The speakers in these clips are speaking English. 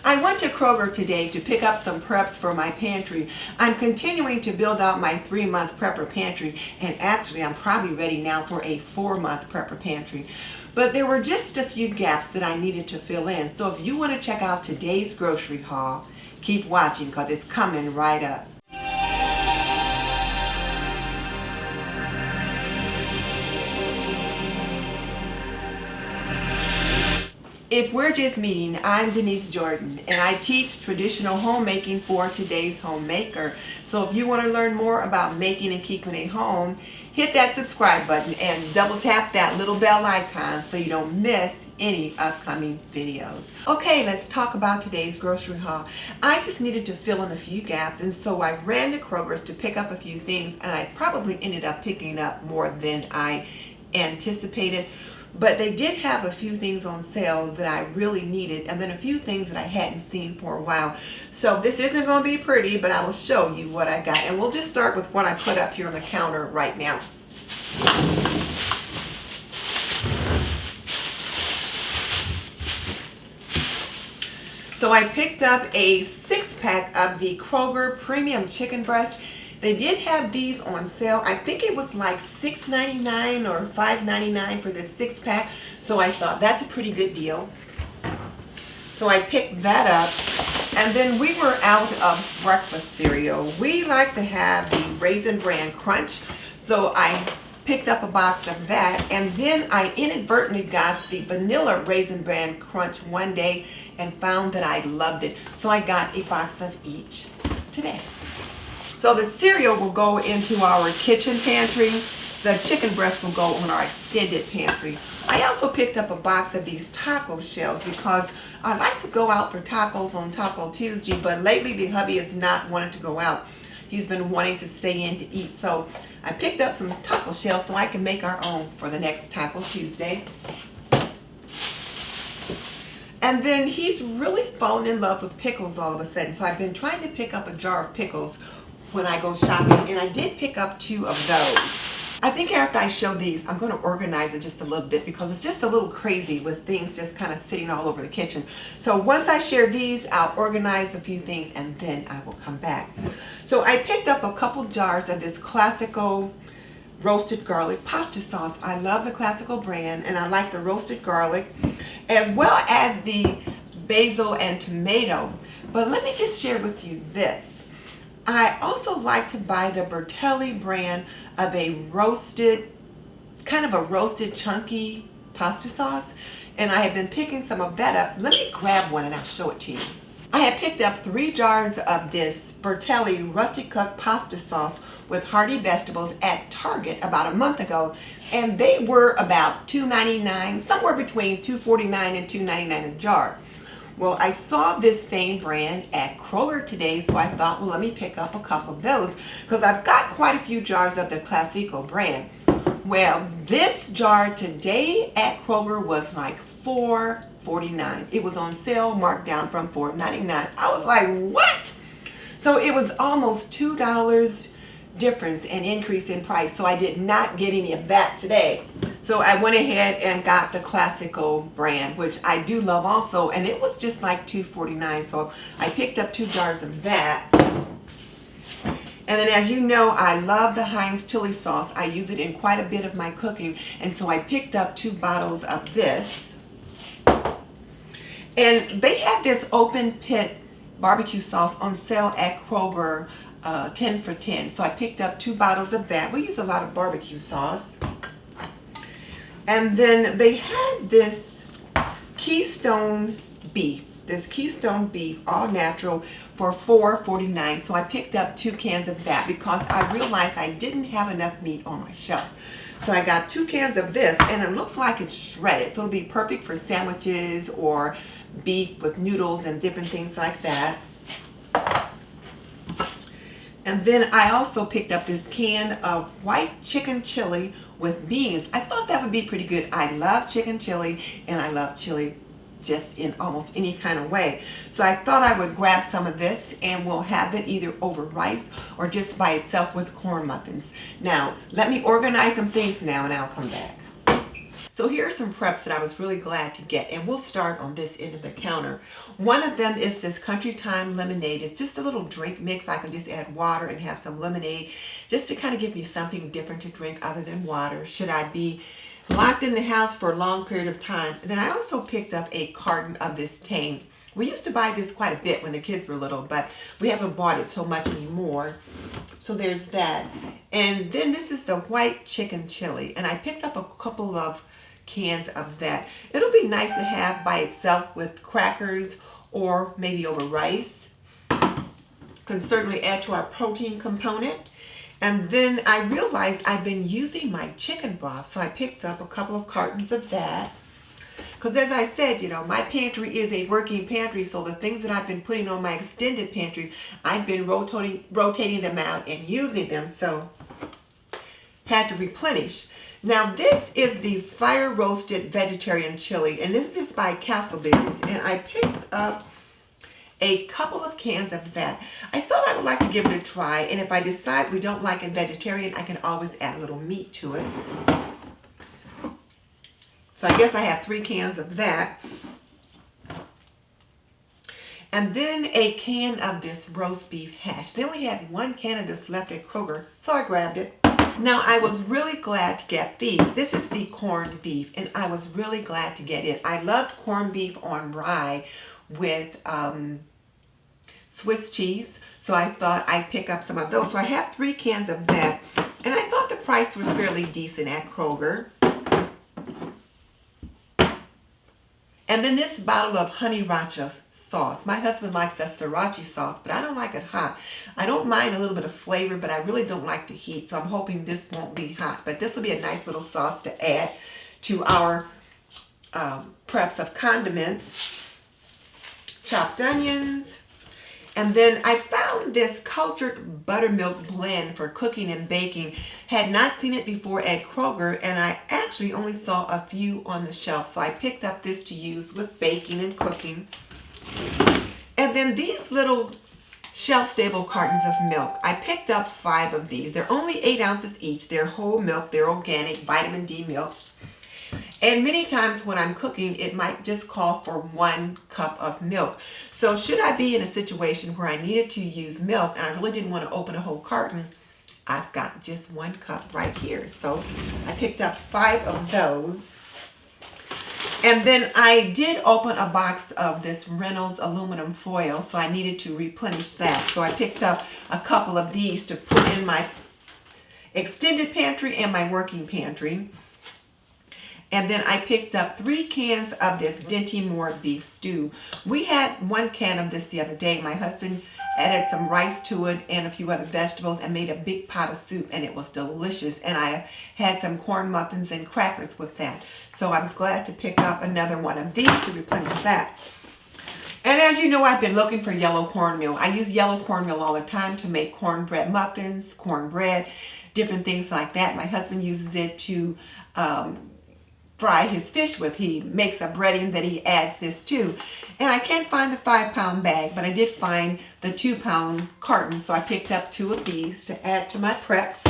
I went to Kroger today to pick up some preps for my pantry. I'm continuing to build out my 3-month Prepper Pantry, and actually I'm probably ready now for a 4-month Prepper Pantry. But there were just a few gaps that I needed to fill in. So if you want to check out today's grocery haul, keep watching because it's coming right up. If we're just meeting, I'm Denise Jordan, and I teach traditional homemaking for today's homemaker. So if you want to learn more about making and keeping a home, hit that subscribe button and double tap that little bell icon so you don't miss any upcoming videos. Okay, let's talk about today's grocery haul. I just needed to fill in a few gaps, and so I ran to Kroger's to pick up a few things, and I probably ended up picking up more than I anticipated. But they did have a few things on sale that I really needed, and then a few things that I hadn't seen for a while. So this isn't going to be pretty, but I will show you what I got. And we'll just start with what I put up here on the counter right now. So I picked up a 6-pack of the Kroger Premium Chicken Breast. They did have these on sale. I think it was like $6.99 or $5.99 for this 6-pack. So I thought that's a pretty good deal. So I picked that up. And then we were out of breakfast cereal. We like to have the Raisin Bran Crunch. So I picked up a box of that. And then I inadvertently got the Vanilla Raisin Bran Crunch one day and found that I loved it. So I got a box of each today. So the cereal will go into our kitchen pantry. The chicken breast will go on our extended pantry. I also picked up a box of these taco shells because I like to go out for tacos on Taco Tuesday, but lately the hubby has not wanted to go out. He's been wanting to stay in to eat. So I picked up some taco shells so I can make our own for the next Taco Tuesday. And then he's really fallen in love with pickles all of a sudden. So I've been trying to pick up a jar of pickles when I go shopping, and I did pick up 2 of those. I think after I show these, I'm going to organize it just a little bit because it's just a little crazy with things just kind of sitting all over the kitchen. So once I share these, I'll organize a few things and then I will come back. So I picked up a couple jars of this classical roasted garlic pasta sauce. I love the classical brand, and I like the roasted garlic as well as the basil and tomato. But let me just share with you this. I also like to buy the Bertelli brand of a roasted, kind of a roasted chunky pasta sauce, and I have been picking some of that up. Let me grab one and I'll show it to you. I had picked up 3 jars of this Bertelli rustic cooked pasta sauce with hearty vegetables at Target about a month ago, and they were about $2.99, somewhere between $2.49 and $2.99 a jar. Well, I saw this same brand at Kroger today, so I thought, well, let me pick up a couple of those because I've got quite a few jars of the Classico brand. Well, this jar today at Kroger was like $4.49. It was on sale, marked down from $4.99. I was like, what? So it was almost $2 difference and increase in price. So I did not get any of that today. So I went ahead and got the Classico brand, which I do love also, and it was just like $2.49. So I picked up 2 jars of that. And then, as you know, I love the Heinz chili sauce. I use it in quite a bit of my cooking, and so I picked up 2 bottles of this. And they have this open pit barbecue sauce on sale at Kroger, 10 for 10. So I picked up 2 bottles of that. We use a lot of barbecue sauce. And then they had this Keystone beef, all natural, for $4.49. So I picked up 2 cans of that because I realized I didn't have enough meat on my shelf. So I got 2 cans of this, and it looks like it's shredded. So it'll be perfect for sandwiches or beef with noodles and different things like that. And then I also picked up this can of white chicken chili with beans. I thought that would be pretty good. I love chicken chili, and I love chili just in almost any kind of way. So I thought I would grab some of this, and we'll have it either over rice or just by itself with corn muffins. Now, let me organize some things now, and I'll come back. So here are some preps that I was really glad to get, and we'll start on this end of the counter. One of them is this Country Time lemonade. It's just a little drink mix. I can just add water and have some lemonade just to kind of give me something different to drink other than water should I be locked in the house for a long period of time. And then I also picked up a carton of this Tang. We used to buy this quite a bit when the kids were little, but we haven't bought it so much anymore. So there's that. And then this is the white chicken chili, and I picked up a couple of cans of that. It'll be nice to have by itself with crackers or maybe over rice. Can certainly add to our protein component. And then I realized I've been using my chicken broth, so I picked up a couple of cartons of that. Because as I said, you know, my pantry is a working pantry, so the things that I've been putting on my extended pantry, I've been rotating them out and using them, so had to replenish. Now this is the fire roasted vegetarian chili, and this is by Castleberry's, and I picked up a couple of cans of that. I thought I would like to give it a try, and if I decide we don't like it vegetarian, I can always add a little meat to it. So I guess I have 3 cans of that. And then a can of this roast beef hash. They only had 1 can of this left at Kroger, so I grabbed it. Now, I was really glad to get these. This is the corned beef, and I was really glad to get it. I loved corned beef on rye with Swiss cheese, so I thought I'd pick up some of those. So I have 3 cans of that, and I thought the price was fairly decent at Kroger. And then this bottle of honey racha sauce. My husband likes that sriracha sauce, but I don't like it hot. I don't mind a little bit of flavor, but I really don't like the heat, so I'm hoping this won't be hot. But this will be a nice little sauce to add to our preps of condiments. Chopped onions. And then I found this cultured buttermilk blend for cooking and baking. Had not seen it before at Kroger, and I actually only saw a few on the shelf. So I picked up this to use with baking and cooking. And then these little shelf-stable cartons of milk. I picked up 5 of these. They're only 8 ounces each. They're whole milk. They're organic vitamin D milk. And many times when I'm cooking, it might just call for 1 cup of milk. So should I be in a situation where I needed to use milk and I really didn't want to open a whole carton, I've got just 1 cup right here. So I picked up 5 of those. And then I did open a box of this Reynolds aluminum foil, so I needed to replenish that. So I picked up a couple of these to put in my extended pantry and my working pantry. And then I picked up 3 cans of this Dinty Moore beef stew. We had 1 can of this the other day. My husband added some rice to it and a few other vegetables and made a big pot of soup, and it was delicious. And I had some corn muffins and crackers with that. So I was glad to pick up another one of these to replenish that. And as you know, I've been looking for yellow cornmeal. I use yellow cornmeal all the time to make cornbread muffins, cornbread, different things like that. My husband uses it to fry his fish with. He makes a breading that he adds this to. And I can't find the 5-pound bag, but I did find the 2-pound carton, so I picked up 2 of these to add to my preps.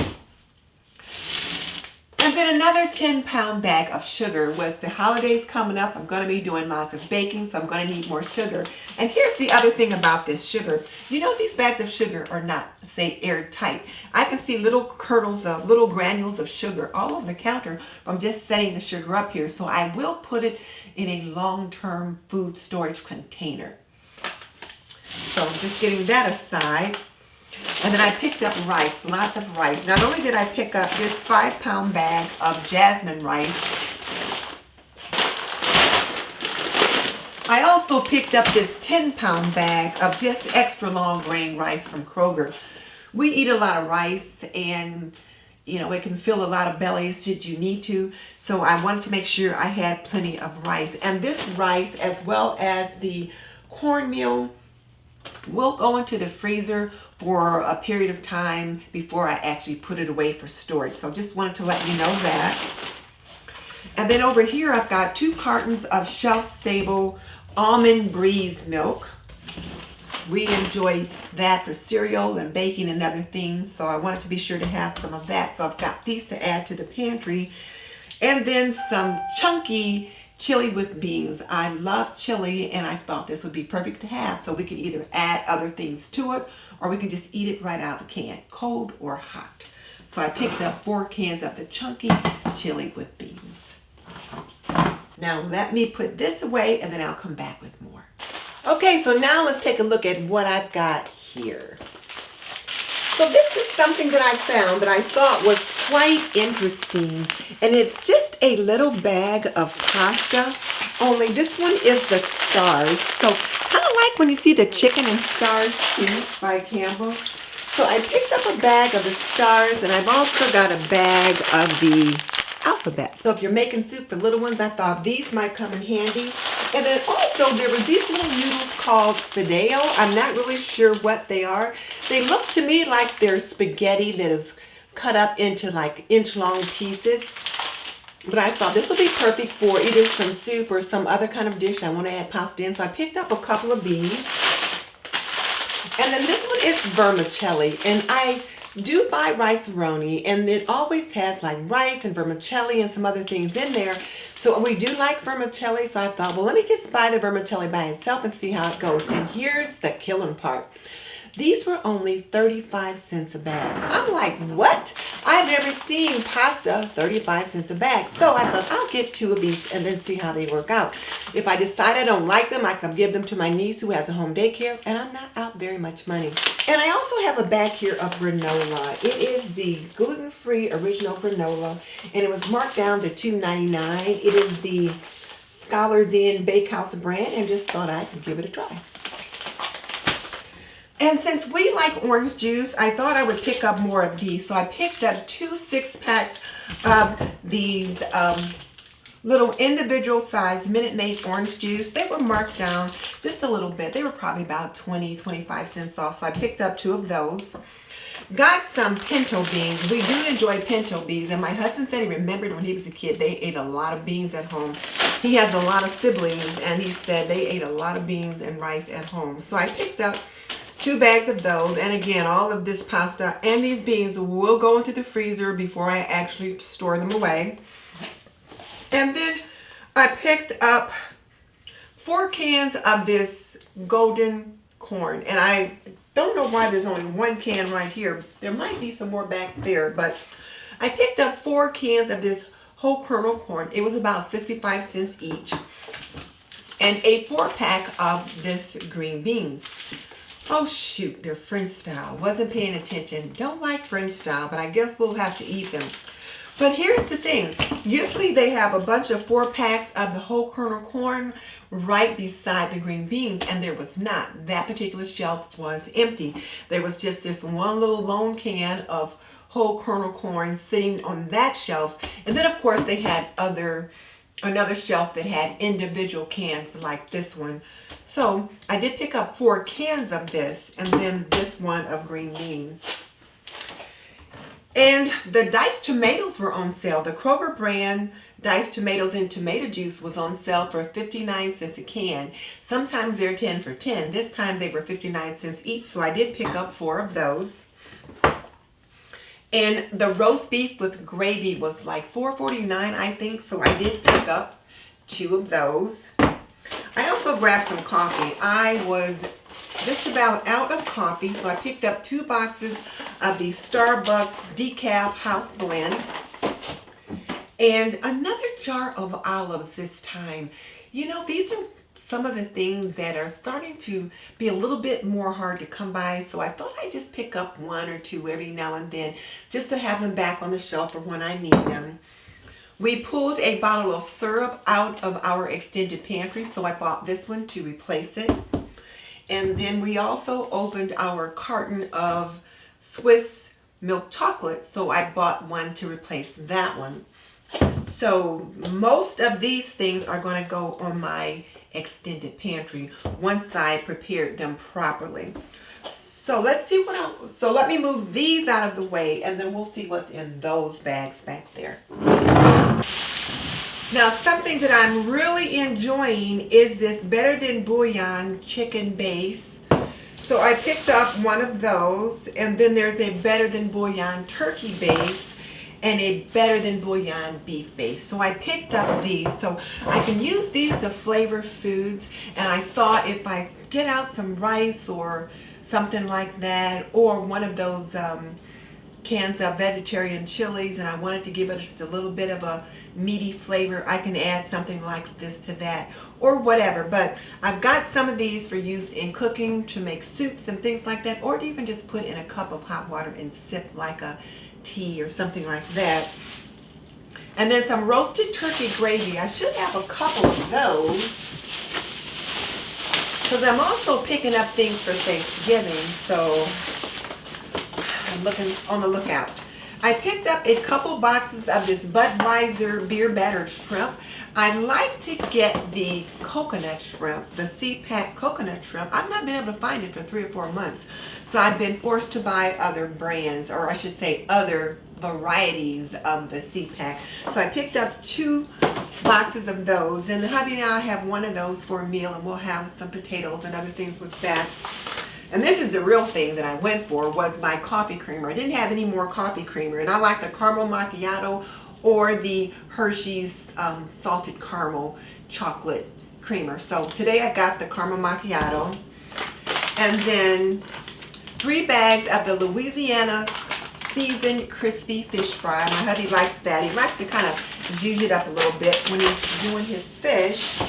And then another 10-pound bag of sugar. With the holidays coming up, I'm going to be doing lots of baking, so I'm going to need more sugar. And here's the other thing about this sugar. You know, these bags of sugar are not, say, airtight. I can see little kernels of, little granules of sugar all over the counter from just setting the sugar up here. So I will put it in a long-term food storage container. So I'm just getting that aside. And then I picked up rice, lots of rice. Not only did I pick up this 5-pound bag of jasmine rice, I also picked up this 10-pound bag of just extra long grain rice from Kroger. We eat a lot of rice, and you know, it can fill a lot of bellies should you need to. So I wanted to make sure I had plenty of rice. And this rice, as well as the cornmeal, will go into the freezer for a period of time before I actually put it away for storage. So just wanted to let you know that. And then over here I've got 2 cartons of shelf-stable almond breeze milk. We enjoy that for cereal and baking and other things, so I wanted to be sure to have some of that. So I've got these to add to the pantry. And then some chunky chili with beans. I love chili and I thought this would be perfect to have, so we could either add other things to it or we can just eat it right out of the can, cold or hot. So I picked up 4 cans of the chunky chili with beans. Now let me put this away and then I'll come back with more. Okay, so now let's take a look at what I've got here. So this is something that I found that I thought was quite interesting, and it's just a little bag of pasta, only this one is the stars. So kind of like when you see the chicken and stars soup by Campbell. So I picked up a bag of the stars, and I've also got a bag of the alphabet. So if you're making soup for little ones, I thought these might come in handy. And then also there were these little noodles called Fideo. I'm not really sure what they are. They look to me like they're spaghetti that is cut up into like inch-long pieces. But I thought this would be perfect for either some soup or some other kind of dish I want to add pasta in. So I picked up a couple of these. And then this one is vermicelli. And I do buy rice-a-roni, and it always has like rice and vermicelli and some other things in there. So we do like vermicelli, so I thought, well, let me just buy the vermicelli by itself and see how it goes. And here's the killing part. These were only 35 cents a bag. I'm like, what? I've never seen pasta 35 cents a bag. So I thought I'll get 2 of each and then see how they work out. If I decide I don't like them, I can give them to my niece who has a home daycare, and I'm not out very much money. And I also have a bag here of granola. It is the gluten-free original granola, and it was marked down to $2.99. It is the Scholars Inn Bakehouse brand, and just thought I could give it a try. And since we like orange juice, I thought I would pick up more of these. So I picked up 2 6-packs of these little individual sized Minute Maid orange juice. They were marked down just a little bit. They were probably about 20-25 cents off. So I picked up 2 of those. Got some pinto beans. We do enjoy pinto beans. And my husband said he remembered when he was a kid, they ate a lot of beans at home. He has a lot of siblings, and he said they ate a lot of beans and rice at home. So I picked up 2 bags of those, and again, all of this pasta and these beans will go into the freezer before I actually store them away. And then I picked up 4 cans of this golden corn, and I don't know why there's only 1 can right here. There might be some more back there, but I picked up 4 cans of this whole kernel corn. It was about 65 cents each, and a 4-pack of this green beans. Oh shoot, they're French style. Wasn't paying attention. Don't like French style, but I guess we'll have to eat them. But here's the thing. Usually they have a bunch of 4-packs of the whole kernel corn right beside the green beans, and there was not. That particular shelf was empty. There was just this one little lone can of whole kernel corn sitting on that shelf. And then of course they had another shelf that had individual cans like this one. So I did pick up 4 cans of this, and then this one of green beans. And the diced tomatoes were on sale. The Kroger brand diced tomatoes and tomato juice was on sale for 59 cents a can. Sometimes they're 10 for 10. This time they were 59 cents each, so I did pick up 4 of those. And the roast beef with gravy was like $4.49, I think, so I did pick up 2 of those. I also grabbed some coffee. I was just about out of coffee, so I picked up 2 boxes of the Starbucks Decaf House Blend and another jar of olives this time. You know, these are some of the things that are starting to be a little bit more hard to come by, so I thought I'd just pick up 1 or 2 every now and then just to have them back on the shelf for when I need them. We pulled a bottle of syrup out of our extended pantry, so I bought this one to replace it. And then we also opened our carton of Swiss milk chocolate, so I bought 1 to replace that one. So most of these things are going to go on my extended pantry once I prepared them properly. So let's see what else. So let me move these out of the way, and then we'll see what's in those bags back there. Now, something that I'm really enjoying is this Better Than Bouillon chicken base. So I picked up 1 of those, and then there's a Better Than Bouillon turkey base. and a better than bouillon beef base. So I picked up these so I can use these to flavor foods, and I thought if I get out some rice or something like that, or one of those cans of vegetarian chilies, and I wanted to give it just a little bit of a meaty flavor, I can add something like this to that or whatever. But I've got some of these for use in cooking, to make soups and things like that, or to even just put in a cup of hot water and sip like a tea or something like that. And then some roasted turkey gravy. I should have a couple of those because I'm also picking up things for Thanksgiving, so I'm looking on the lookout. I picked up a couple boxes of this Budweiser beer battered shrimp. I like to get the coconut shrimp, the C-Pack coconut shrimp. I've not been able to find it for 3 or 4 months. So I've been forced to buy other brands, or I should say other varieties of the C-Pack. So I picked up 2 boxes of those, and the hubby and I have one of those for a meal, and we'll have some potatoes and other things with that. And this is the real thing that I went for, was my coffee creamer. I didn't have any more coffee creamer, and I like the caramel macchiato or the Hershey's salted caramel chocolate creamer. So today I got the caramel macchiato, and then 3 bags of the Louisiana seasoned crispy fish fry. My hubby likes that. He likes to kind of zhuzh it up a little bit when he's doing his fish.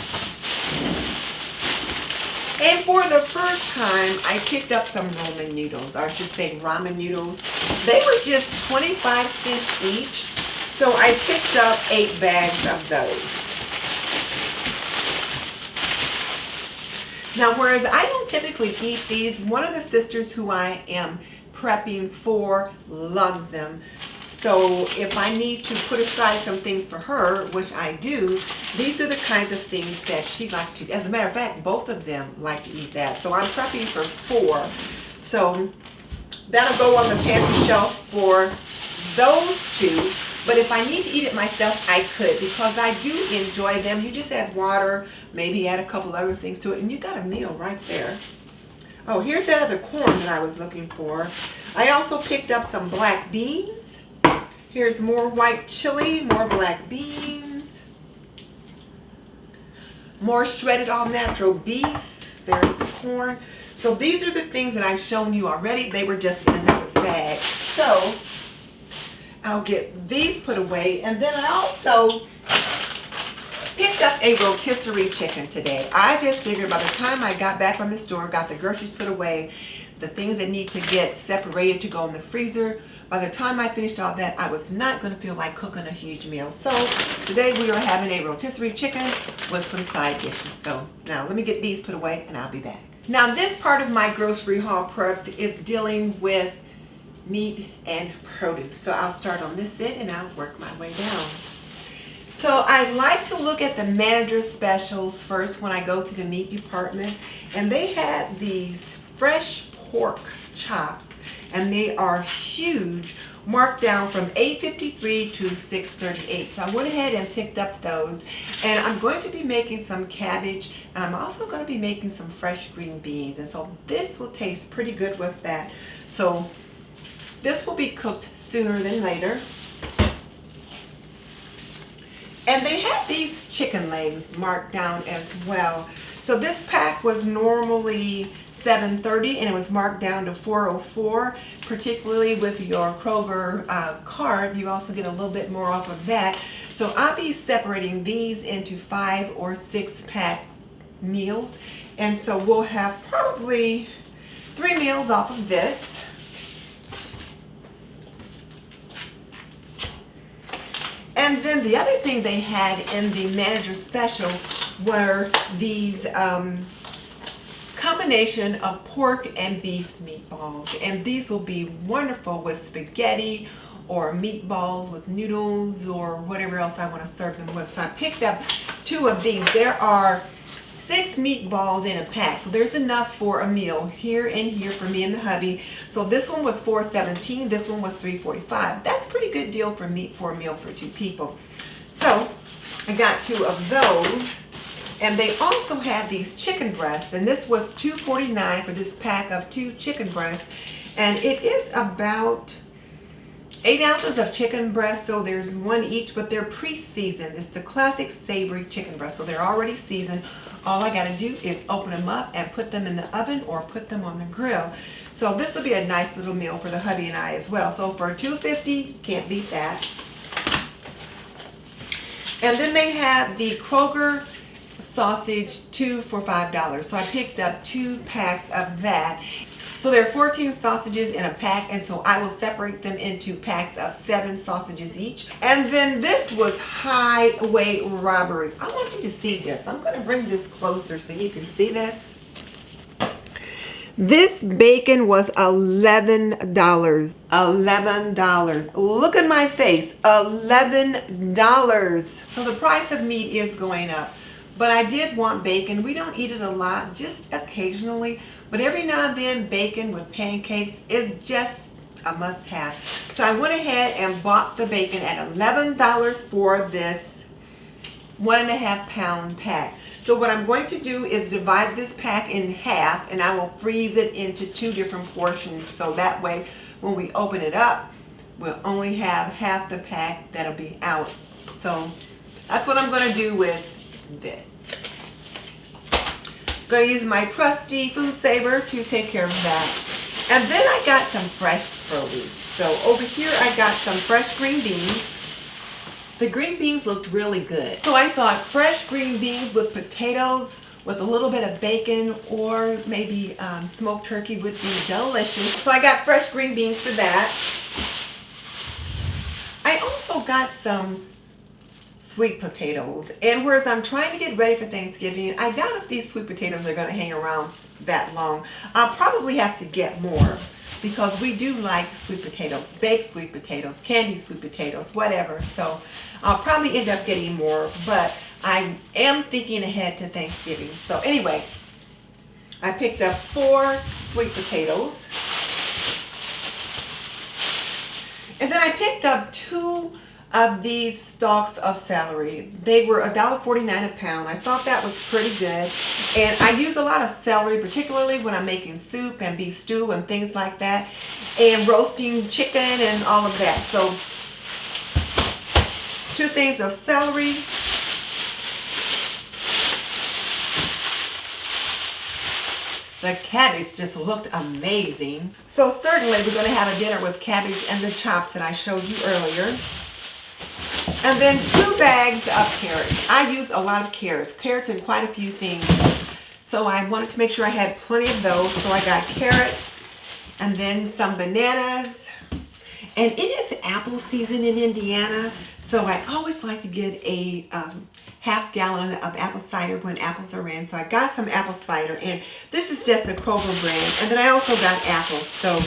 And for the first time, I picked up some ramen noodles, or I should say ramen noodles. They were just 25 cents each, so I picked up 8 bags of those. Now, whereas I don't typically eat these, one of the sisters who I am prepping for loves them. So if I need to put aside some things for her, which I do, these are the kinds of things that she likes to eat. As a matter of fact, both of them like to eat that. So I'm prepping for 4. So that'll go on the pantry shelf for those 2. But if I need to eat it myself, I could, because I do enjoy them. You just add water, maybe add a couple other things to it, and you got a meal right there. Oh, here's that other corn that I was looking for. I also picked up some black beans. Here's more white chili, more black beans, more shredded all natural beef. There's the corn. So these are the things that I've shown you already. They were just in another bag. So I'll get these put away. And then I also picked up a rotisserie chicken today. I just figured by the time I got back from the store, got the groceries put away, the things that need to get separated to go in the freezer, by the time I finished all that, I was not going to feel like cooking a huge meal. So today we are having a rotisserie chicken with some side dishes. So now let me get these put away and I'll be back. Now this part of my grocery haul preps is dealing with meat and produce. So I'll start on this end and I'll work my way down. So I like to look at the manager specials first when I go to the meat department. And they have these fresh pork chops, and they are huge, marked down from $8.53 to $6.38. So I went ahead and picked up those, and I'm going to be making some cabbage, and I'm also going to be making some fresh green beans, and so this will taste pretty good with that. So this will be cooked sooner than later. And they have these chicken legs marked down as well. So this pack was normally $7.30 and it was marked down to $4.04. Particularly with your Kroger card, you also get a little bit more off of that. So I'll be separating these into 5 or 6 pack meals, and so we'll have probably 3 meals off of this. And then the other thing they had in the manager special were these combination of pork and beef meatballs, and these will be wonderful with spaghetti or meatballs with noodles or whatever else I want to serve them with. So I picked up 2 of these. There are 6 meatballs in a pack, so there's enough for a meal here and here for me and the hubby. So this one was $4.17, this one was $3.45. That's a pretty good deal for meat for a meal for 2 people. So I got 2 of those. And they also have these chicken breasts, and this was $2.49 for this pack of 2 chicken breasts, and it is about 8 ounces of chicken breast, so there's one each, but they're pre-seasoned. It's the classic savory chicken breast, so they're already seasoned. All I gotta do is open them up and put them in the oven or put them on the grill. So this will be a nice little meal for the hubby and I as well. So for $2.50, can't beat that. And then they have the Kroger sausage 2 for $5. So I picked up 2 packs of that. So there are 14 sausages in a pack, and so I will separate them into packs of 7 sausages each. And then this was highway robbery. I want you to see this. I'm going to bring this closer so you can see this. This bacon was $11. $11. Look at my face. $11. So the price of meat is going up. But I did want bacon. We don't eat it a lot, just occasionally. But every now and then, bacon with pancakes is just a must-have. So I went ahead and bought the bacon at $11 for this 1.5 pound pack. So what I'm going to do is divide this pack in half, and I will freeze it into 2 different portions. So that way, when we open it up, we'll only have half the pack that'll be out. So that's what I'm going to do with this. Going to use my trusty food saver to take care of that. And then I got some fresh produce. So over here I got some fresh green beans. The green beans looked really good. So I thought fresh green beans with potatoes with a little bit of bacon or maybe smoked turkey would be delicious. So I got fresh green beans for that. I also got some sweet potatoes, and whereas I'm trying to get ready for Thanksgiving, I doubt if these sweet potatoes are going to hang around that long. I'll probably have to get more because we do like sweet potatoes, baked sweet potatoes, candy sweet potatoes, whatever. So I'll probably end up getting more, but I am thinking ahead to Thanksgiving. So anyway, I picked up 4 sweet potatoes, and then I picked up 2 of these stalks of celery. They were $1.49 a pound. I thought that was pretty good. And I use a lot of celery, particularly when I'm making soup and beef stew and things like that, and roasting chicken and all of that. So 2 things of celery. The cabbage just looked amazing. So certainly we're going to have a dinner with cabbage and the chops that I showed you earlier. And then 2 bags of carrots. I use a lot of carrots in quite a few things. So I wanted to make sure I had plenty of those. So I got carrots and then some bananas. And it is apple season in Indiana. So I always like to get a half gallon of apple cider when apples are in. So I got some apple cider, and this is just a Kroger brand. And then I also got apples. So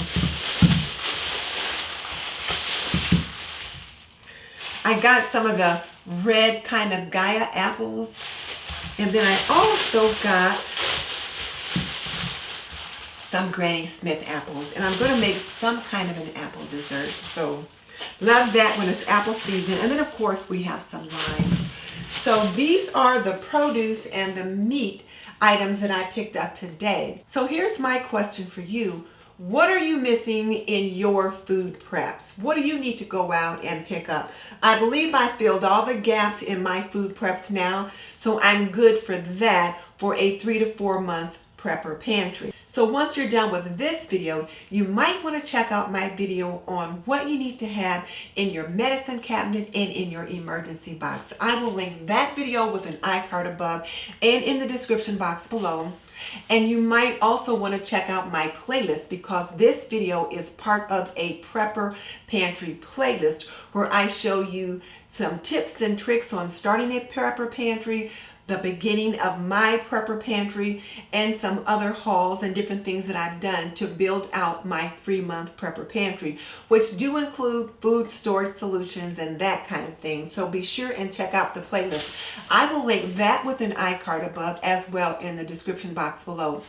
I got some of the red kind of Gaia apples, and then I also got some Granny Smith apples, and I'm going to make some kind of an apple dessert. So love that when it's apple season. And then of course we have some limes. So these are the produce and the meat items that I picked up today. So here's my question for you. What are you missing in your food preps? What do you need to go out and pick up? I believe I filled all the gaps in my food preps now, so I'm good for that for a 3 to 4 month Prepper Pantry. So once you're done with this video, you might want to check out my video on what you need to have in your medicine cabinet and in your emergency box. I will link that video with an iCard above and in the description box below. And you might also want to check out my playlist, because this video is part of a Prepper Pantry playlist where I show you some tips and tricks on starting a Prepper Pantry, the beginning of my Prepper Pantry, and some other hauls and different things that I've done to build out my 3-month Prepper Pantry, which do include food storage solutions and that kind of thing. So be sure and check out the playlist. I will link that with an iCard above as well in the description box below.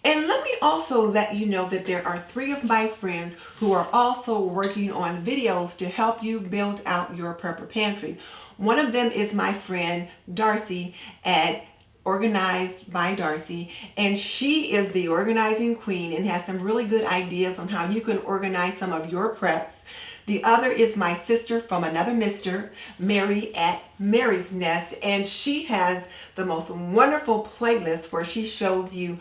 And let me also let you know that there are 3 of my friends who are also working on videos to help you build out your Prepper Pantry. One of them is my friend Darcy at Organized by Darcy, and she is the organizing queen and has some really good ideas on how you can organize some of your preps. The other is my sister from another mister, Mary at Mary's Nest, and she has the most wonderful playlist where she shows you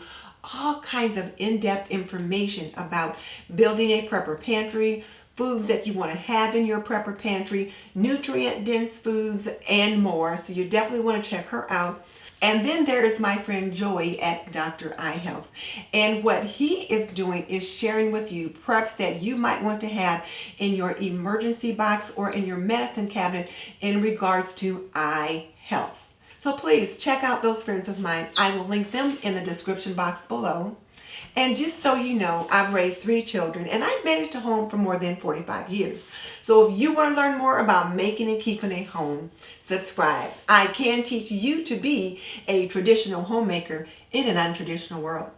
all kinds of in-depth information about building a prepper pantry, foods that you want to have in your prepper pantry, nutrient-dense foods, and more. So you definitely want to check her out. And then there is my friend Joey at Dr. Eye Health. And what he is doing is sharing with you preps that you might want to have in your emergency box or in your medicine cabinet in regards to eye health. So please check out those friends of mine. I will link them in the description box below. And just so you know, I've raised 3 children and I've managed a home for more than 45 years. So if you want to learn more about making and keeping a home, subscribe. I can teach you to be a traditional homemaker in an untraditional world.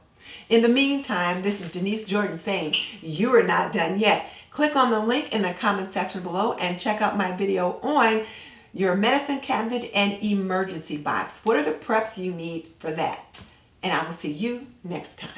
In the meantime, this is Denise Jordan saying, you are not done yet. Click on the link in the comment section below and check out my video on your medicine cabinet and emergency box. What are the preps you need for that? And I will see you next time.